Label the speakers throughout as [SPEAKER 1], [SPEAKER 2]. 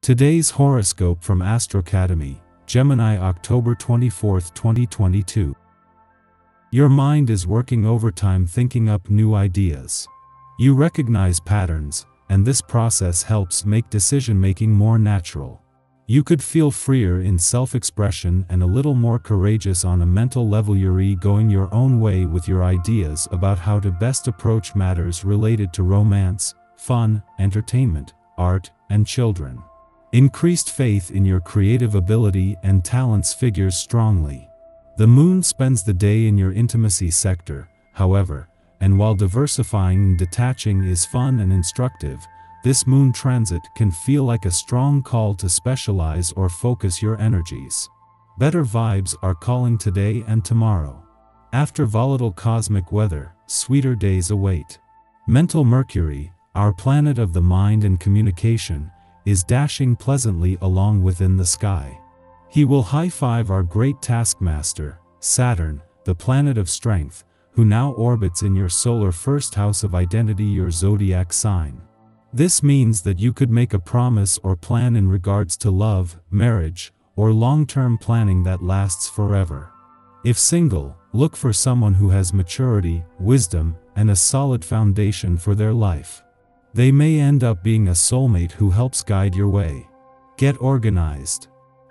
[SPEAKER 1] Today's horoscope from Astrology Gemini, October 24, 2022. Your mind is working overtime thinking up new ideas. You recognize patterns, and this process helps make decision-making more natural. You could feel freer in self-expression and a little more courageous on a mental level. You're going your own way with your ideas about how to best approach matters related to romance, fun, entertainment, art, and children. Increased faith in your creative ability and talents figures strongly. The moon spends the day in your intimacy sector, however, and while diversifying and detaching is fun and instructive, this moon transit can feel like a strong call to specialize or focus your energies. Better vibes are calling today and tomorrow. After volatile cosmic weather, sweeter days await. Mental Mercury, our planet of the mind and communication, is dashing pleasantly along within the sky. He will high-five our great taskmaster, Saturn, the planet of strength, who now orbits in your solar first house of identity, your zodiac sign. This means that you could make a promise or plan in regards to love, marriage, or long-term planning that lasts forever. If single, look for someone who has maturity, wisdom, and a solid foundation for their life. They may end up being a soulmate who helps guide your way. Get organized.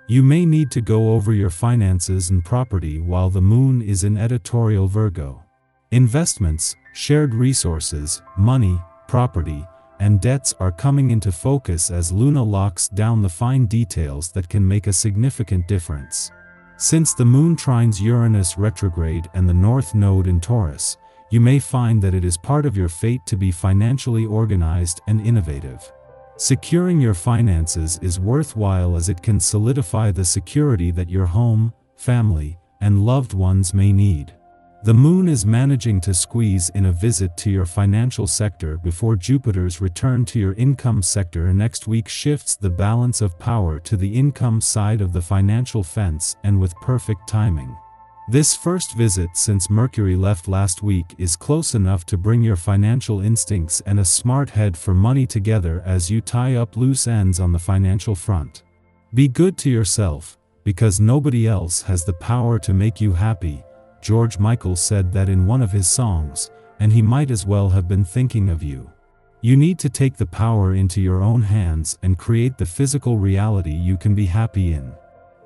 [SPEAKER 1] You may need to go over your finances and property while the moon is in editorial Virgo. Investments, shared resources, money, property, and debts are coming into focus as Luna locks down the fine details that can make a significant difference. Since the moon trines Uranus retrograde and the North Node in Taurus, you may find that it is part of your fate to be financially organized and innovative. Securing your finances is worthwhile as it can solidify the security that your home, family, and loved ones may need. The moon is managing to squeeze in a visit to your financial sector before Jupiter's return to your income sector next week shifts the balance of power to the income side of the financial fence, and with perfect timing. This first visit since Mercury left last week is close enough to bring your financial instincts and a smart head for money together as you tie up loose ends on the financial front. Be good to yourself, because nobody else has the power to make you happy. George Michael said that in one of his songs, and he might as well have been thinking of you. You need to take the power into your own hands and create the physical reality you can be happy in.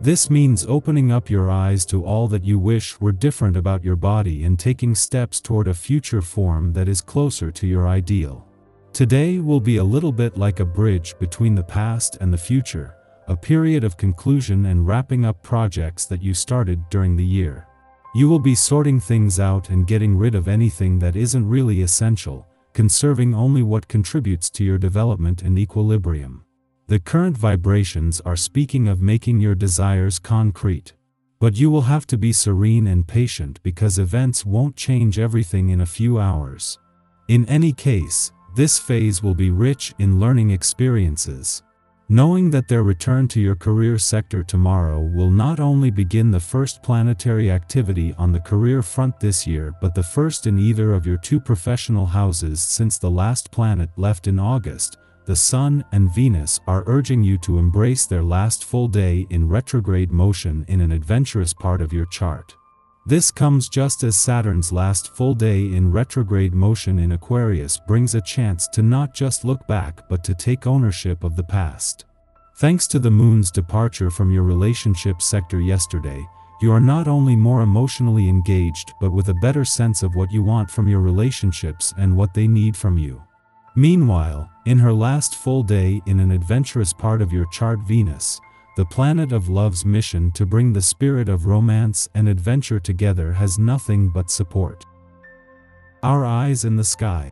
[SPEAKER 1] This means opening up your eyes to all that you wish were different about your body and taking steps toward a future form that is closer to your ideal. Today will be a little bit like a bridge between the past and the future, a period of conclusion and wrapping up projects that you started during the year. You will be sorting things out and getting rid of anything that isn't really essential, conserving only what contributes to your development and equilibrium. The current vibrations are speaking of making your desires concrete. But you will have to be serene and patient because events won't change everything in a few hours. In any case, this phase will be rich in learning experiences. Knowing that their return to your career sector tomorrow will not only begin the first planetary activity on the career front this year but the first in either of your two professional houses since the last planet left in August. The Sun and Venus are urging you to embrace their last full day in retrograde motion in an adventurous part of your chart. This comes just as Saturn's last full day in retrograde motion in Aquarius brings a chance to not just look back but to take ownership of the past. Thanks to the moon's departure from your relationship sector yesterday, you are not only more emotionally engaged but with a better sense of what you want from your relationships and what they need from you. Meanwhile, in her last full day in an adventurous part of your chart, Venus, the planet of love's mission to bring the spirit of romance and adventure together, has nothing but support. Our eyes in the sky.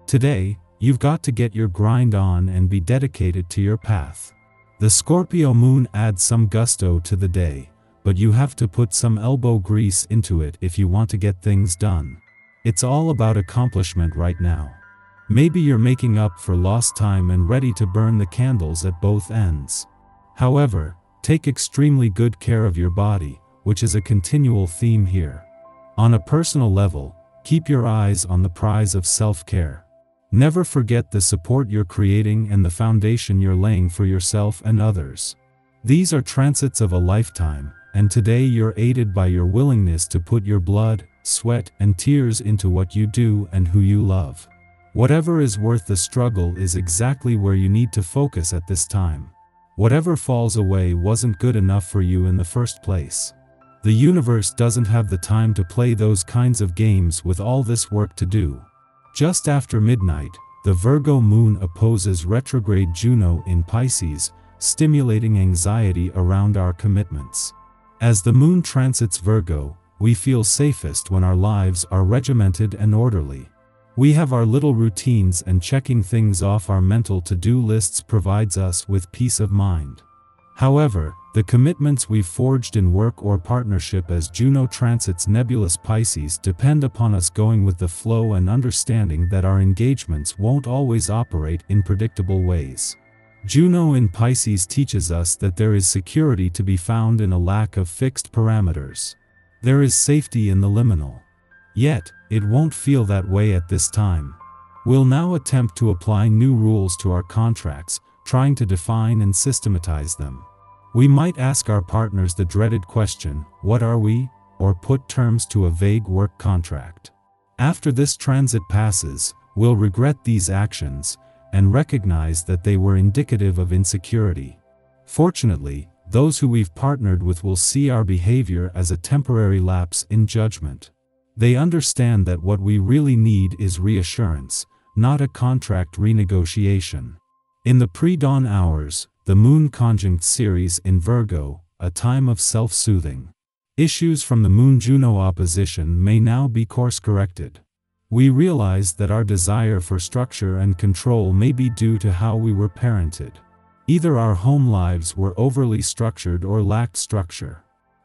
[SPEAKER 1] Today, you've got to get your grind on and be dedicated to your path. The Scorpio moon adds some gusto to the day, but you have to put some elbow grease into it if you want to get things done. It's all about accomplishment right now. Maybe you're making up for lost time and ready to burn the candles at both ends. However, take extremely good care of your body, which is a continual theme here. On a personal level, keep your eyes on the prize of self-care. Never forget the support you're creating and the foundation you're laying for yourself and others. These are transits of a lifetime, and today you're aided by your willingness to put your blood, sweat, and tears into what you do and who you love. Whatever is worth the struggle is exactly where you need to focus at this time. Whatever falls away wasn't good enough for you in the first place. The universe doesn't have the time to play those kinds of games with all this work to do. Just after midnight, the Virgo moon opposes retrograde Juno in Pisces, stimulating anxiety around our commitments. As the moon transits Virgo, we feel safest when our lives are regimented and orderly. We have our little routines, and checking things off our mental to-do lists provides us with peace of mind. However, the commitments we've forged in work or partnership as Juno transits nebulous Pisces depend upon us going with the flow and understanding that our engagements won't always operate in predictable ways. Juno in Pisces teaches us that there is security to be found in a lack of fixed parameters. There is safety in the liminal. Yet, it won't feel that way at this time. We'll now attempt to apply new rules to our contracts, trying to define and systematize them. We might ask our partners the dreaded question, "What are we?" or put terms to a vague work contract. After this transit passes, we'll regret these actions and recognize that they were indicative of insecurity. Fortunately, those who we've partnered with will see our behavior as a temporary lapse in judgment. They understand that what we really need is reassurance, not a contract renegotiation. In the pre-dawn hours, the moon conjunct Ceres in Virgo, a time of self-soothing. Issues from the moon-Juno opposition may now be course-corrected. We realize that our desire for structure and control may be due to how we were parented. Either our home lives were overly structured or lacked structure.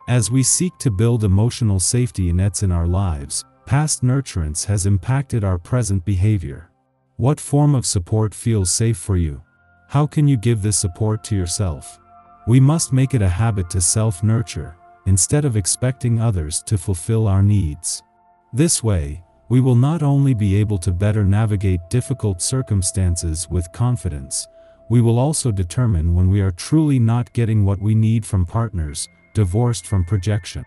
[SPEAKER 1] As we seek to build emotional safety nets in our lives, past nurturance has impacted our present behavior. What form of support feels safe for you? How can you give this support to yourself? We must make it a habit to self-nurture, instead of expecting others to fulfill our needs. This way, we will not only be able to better navigate difficult circumstances with confidence, we will also determine when we are truly not getting what we need from partners, divorced from projection.